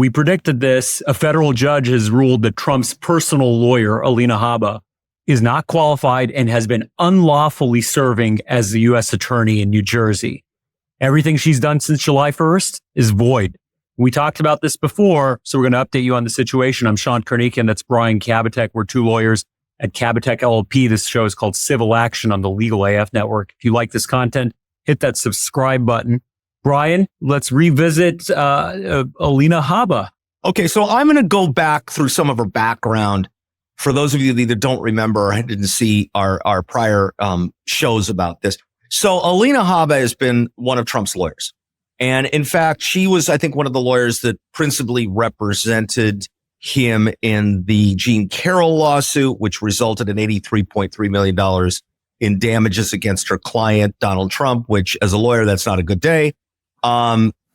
We predicted this. A federal judge has ruled that Trump's personal lawyer, Alina Habba, is not qualified and has been unlawfully serving as the U.S. attorney in New Jersey. Everything she's done since July 1st is void. We talked about this before, so we're going to update you on the situation. I'm Shant Karnikian. That's Brian Kabateck. We're two lawyers at Kabateck LLP. This show is called Civil Action on the Legal AF Network. If you like this content, hit that subscribe button. Brian, let's revisit Alina Habba. Okay, so I'm going to go back through some of her background. For those of you that either don't remember or didn't see our prior shows about this. So Alina Habba has been one of Trump's lawyers. And in fact, she was, I think, one of the lawyers that principally represented him in the Jean Carroll lawsuit, which resulted in $83.3 million in damages against her client, Donald Trump, which as a lawyer, that's not a good day.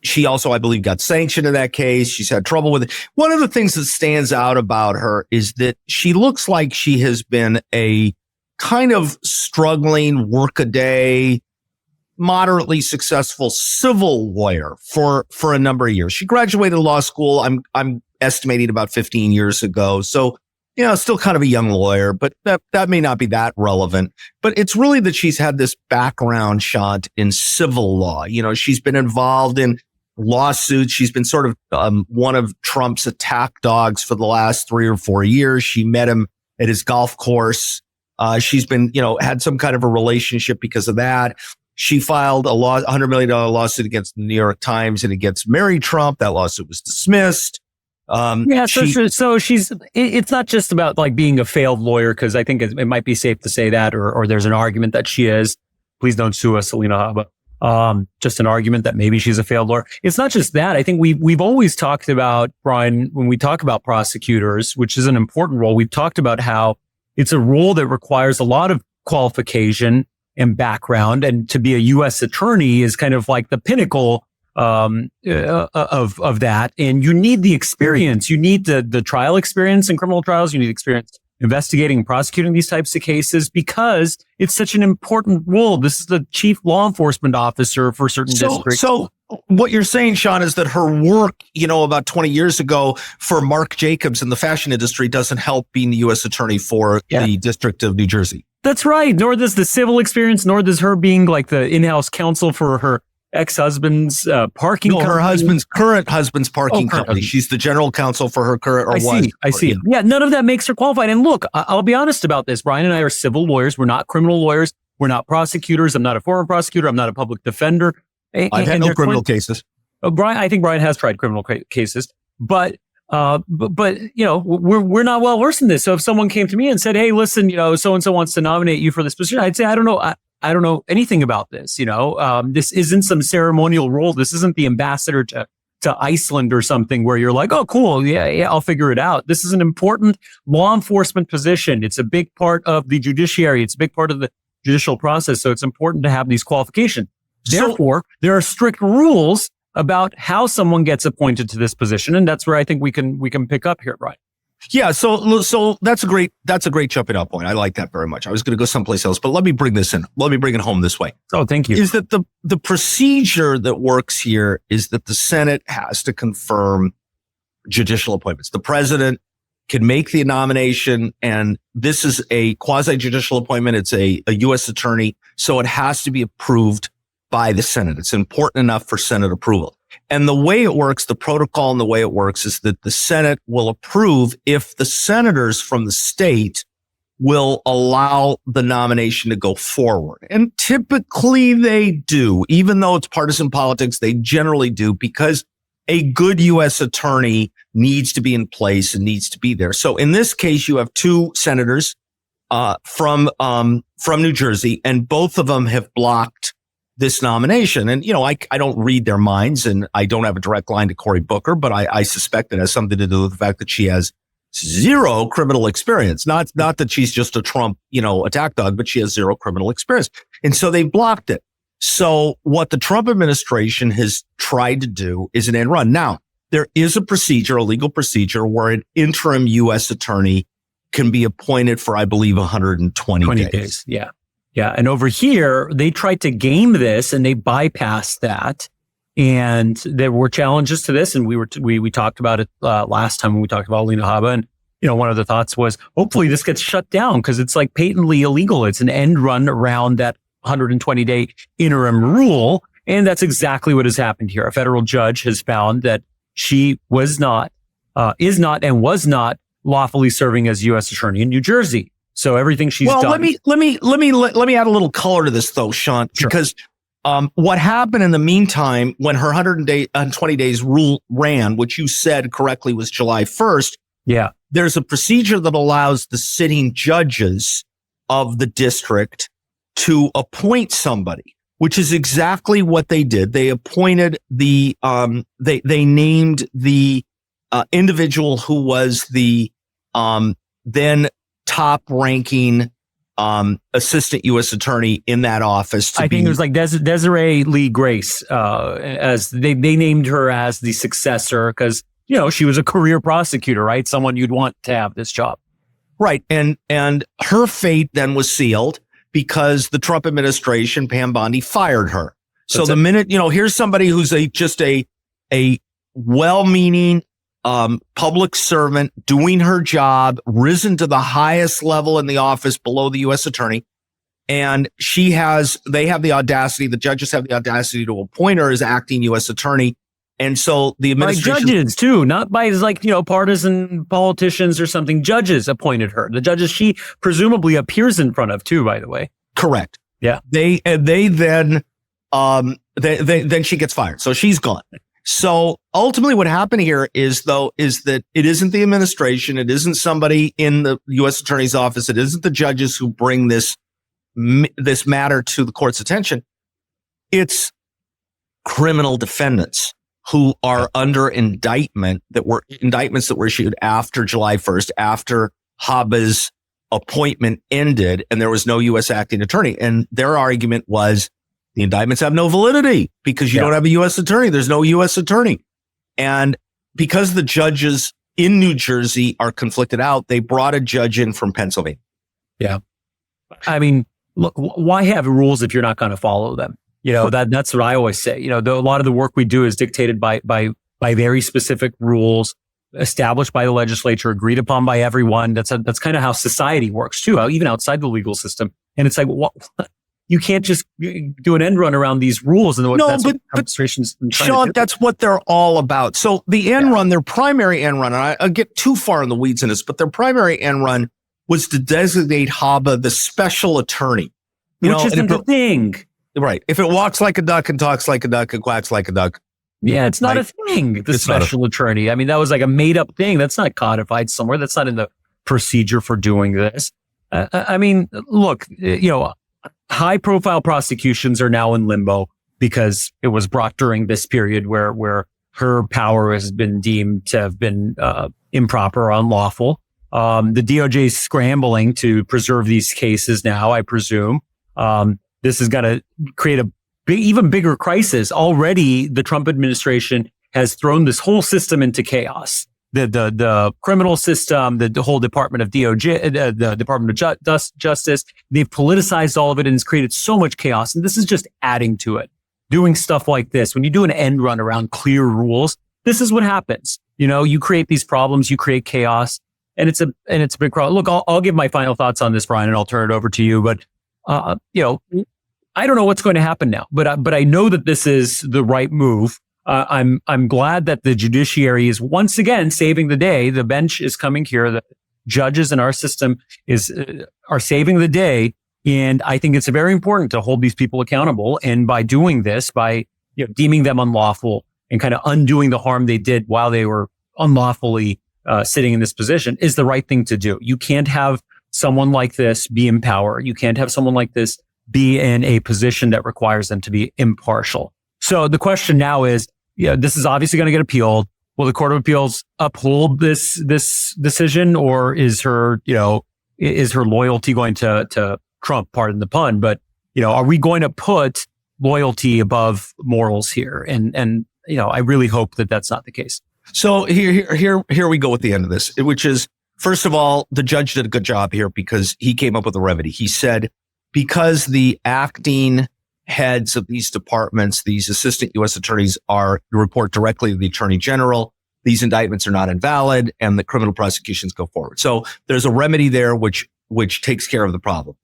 She also, I believe, got sanctioned in that case. She's had trouble with it. One of the things that stands out about her is that she looks like she has been a kind of struggling workaday, moderately successful civil lawyer for a number of years. She graduated law school. I'm estimating about 15 years ago. So, still kind of a young lawyer, but that may not be that relevant. But it's really that she's had this background, Shant, in civil law. She's been involved in lawsuits. She's been sort of one of Trump's attack dogs for the last 3 or 4 years. She met him at his golf course. She's been, had some kind of a relationship because of that. She filed a $100 million lawsuit against the New York Times and against Mary Trump. That lawsuit was dismissed. So it's not just about like being a failed lawyer, because I think it might be safe to say that, or there's an argument that she is. Please don't sue us, Alina Habba. Just an argument that maybe she's a failed lawyer. It's not just that. I think we've always talked about, Brian, when we talk about prosecutors, which is an important role, we've talked about how it's a role that requires a lot of qualification and background, and to be a U.S. attorney is kind of like the pinnacle of that. And you need the experience. You need the trial experience in criminal trials. You need experience investigating and prosecuting these types of cases because it's such an important role. This is the chief law enforcement officer for certain districts. So what you're saying, Sean, is that her work, about 20 years ago for Marc Jacobs in the fashion industry doesn't help being the U.S. attorney for the District of New Jersey. That's right. Nor does the civil experience, nor does her being like the in-house counsel for her ex-husband's parking company. Her current husband's parking company. She's the general counsel for her current, I see. Yeah, none of that makes her qualified. And look, I'll be honest about this. Brian and I are civil lawyers. We're not criminal lawyers. We're not prosecutors. I'm not a former prosecutor. I'm not a public defender. I've had no criminal cases. Brian, I think Brian has tried criminal cases, but we're not well versed in this. So if someone came to me and said, "Hey, listen, so and so wants to nominate you for this position," I'd say, "I don't know. I don't know anything about this. This isn't some ceremonial role. This isn't the ambassador to Iceland or something where you're like, oh, cool. Yeah, I'll figure it out. This is an important law enforcement position. It's a big part of the judiciary. It's a big part of the judicial process. So it's important to have these qualifications. Therefore, there are strict rules about how someone gets appointed to this position. And that's where I think we can pick up here, Brian. Yeah. So that's a great jumping off point. I like that very much. I was going to go someplace else, but let me bring this in. Let me bring it home this way. Oh, thank you. Is that the procedure that works here is that the Senate has to confirm judicial appointments. The president can make the nomination, and this is a quasi-judicial appointment. It's a U.S. attorney, so it has to be approved by the Senate. It's important enough for Senate approval. And the way it works, the protocol and the way it works is that the Senate will approve if the senators from the state will allow the nomination to go forward. And typically they do, even though it's partisan politics, they generally do, because a good U.S. attorney needs to be in place and needs to be there. So in this case, you have two senators from New Jersey, and both of them have blocked this nomination. And, I don't read their minds, and I don't have a direct line to Cory Booker, but I suspect it has something to do with the fact that she has zero criminal experience. Not that she's just a Trump, attack dog, but she has zero criminal experience. And so they blocked it. So what the Trump administration has tried to do is an end run. Now, there is a legal procedure where an interim U.S. attorney can be appointed for, I believe, 120 days. Yeah. Yeah. And over here, they tried to game this and they bypassed that. And there were challenges to this, and we talked about it last time when we talked about Alina Habba. And one of the thoughts was, hopefully this gets shut down because it's like patently illegal. It's an end run around that 120-day interim rule, and that's exactly what has happened here. A federal judge has found that she is not, and was not lawfully serving as U.S. attorney in New Jersey. So everything she's done. Let me add a little color to this though, Shant, Sure. because what happened in the meantime when her 120 days rule ran, which you said correctly was July 1st. Yeah. There's a procedure that allows the sitting judges of the district to appoint somebody, which is exactly what they did. They appointed they named the individual who was the then top ranking assistant U.S. attorney in that office. I think it was like Desiree Leigh Grace, as they named her as the successor because, she was a career prosecutor, right? Someone you'd want to have this job. Right. And her fate then was sealed because the Trump administration, Pam Bondi, fired her. So the minute, here's somebody who's just a well-meaning public servant doing her job, risen to the highest level in the office below the U.S. attorney. And they have the audacity, the judges have the audacity to appoint her as acting U.S. attorney. And so the administration. By judges too, not by partisan politicians or something. Judges appointed her. The judges she presumably appears in front of too, by the way. Correct. Yeah. They then she gets fired. So she's gone. So ultimately what happened here is that it isn't the administration. It isn't somebody in the U.S. attorney's office. It isn't the judges who bring this matter to the court's attention. It's criminal defendants who are under indictments that were issued after July 1st, after Habba's appointment ended and there was no U.S. acting attorney. And their argument was the indictments have no validity because you don't have a U.S. attorney. There's no U.S. attorney. And because the judges in New Jersey are conflicted out, they brought a judge in from Pennsylvania. Yeah. I mean, look, why have rules if you're not going to follow them? That's what I always say. A lot of the work we do is dictated by very specific rules established by the legislature, agreed upon by everyone. That's kind of how society works too, even outside the legal system. And it's like, you can't just do an end run around these rules. And what administration's Shant, that's what they're all about. So the end run, their primary end run, and I'll get too far in the weeds in this, but their primary end run was to designate Habba the special attorney. Which isn't the thing. Right. If it walks like a duck and talks like a duck and quacks like a duck. Yeah, it's not a thing, the special attorney. I mean, that was like a made up thing. That's not codified somewhere. That's not in the procedure for doing this. I mean, look, high profile prosecutions are now in limbo because it was brought during this period where her power has been deemed to have been improper or unlawful. The DOJ is scrambling to preserve these cases now, I presume. This is going to create a even bigger crisis. Already, the Trump administration has thrown this whole system into chaos. The criminal system, the whole Department of DOJ, the Department of Justice, they've politicized all of it and it's created so much chaos. And this is just adding to it. Doing stuff like this, when you do an end run around clear rules, this is what happens. You create these problems, you create chaos, and it's a big problem. Look, I'll give my final thoughts on this, Brian, and I'll turn it over to you. But I don't know what's going to happen now, but I know that this is the right move. I'm glad that the judiciary is once again saving the day. The bench is coming here. The judges in our system are saving the day, and I think it's very important to hold these people accountable. And by doing this, by deeming them unlawful and kind of undoing the harm they did while they were unlawfully sitting in this position, is the right thing to do. You can't have someone like this be in power. You can't have someone like this be in a position that requires them to be impartial. So the question now is, this is obviously going to get appealed. Will the Court of Appeals uphold this decision, or is her loyalty going to Trump? Pardon the pun, but are we going to put loyalty above morals here? And I really hope that that's not the case. So here we go at the end of this, which is, first of all, the judge did a good job here because he came up with a remedy. He said, because the acting heads of these departments, these assistant U.S. attorneys report directly to the attorney general. These indictments are not invalid, and the criminal prosecutions go forward. So there's a remedy there which takes care of the problem.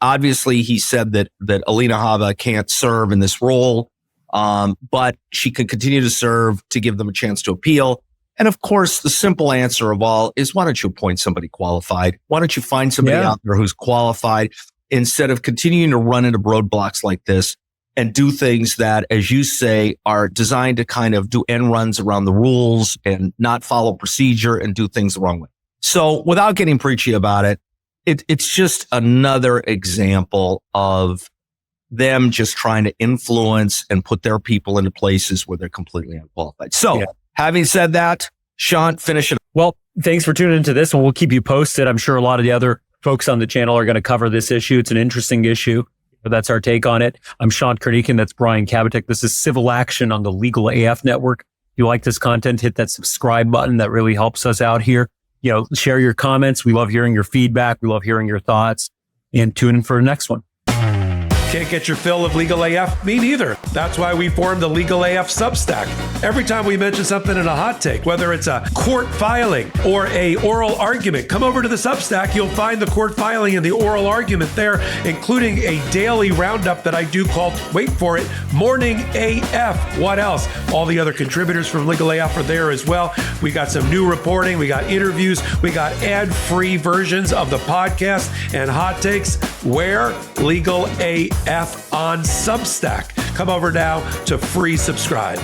Obviously, he said that Alina Habba can't serve in this role, but she can continue to serve to give them a chance to appeal. And of course, the simple answer of all is, why don't you appoint somebody qualified? Why don't you find somebody out there who's qualified, instead of continuing to run into roadblocks like this and do things that, as you say, are designed to kind of do end runs around the rules and not follow procedure and do things the wrong way. So without getting preachy about it, it's just another example of them just trying to influence and put their people into places where they're completely unqualified. So having said that, Shant, finish it. Well, thanks for tuning into this, and we'll keep you posted. I'm sure a lot of the other folks on the channel are going to cover this issue. It's an interesting issue, but that's our take on it. I'm Shant Karnikian. That's Brian Kabateck. This is Civil Action on the Legal AF Network. If you like this content, hit that subscribe button. That really helps us out here. Share your comments. We love hearing your feedback. We love hearing your thoughts, and tune in for the next one. Can't get your fill of Legal AF? Me neither. That's why we formed the Legal AF Substack. Every time we mention something in a hot take, whether it's a court filing or a oral argument, come over to the Substack. You'll find the court filing and the oral argument there, including a daily roundup that I do called, wait for it, Morning AF. What else? All the other contributors from Legal AF are there as well. We got some new reporting. We got interviews. We got ad-free versions of the podcast and hot takes. Where? Legal AF on Substack. Come over now to free subscribe.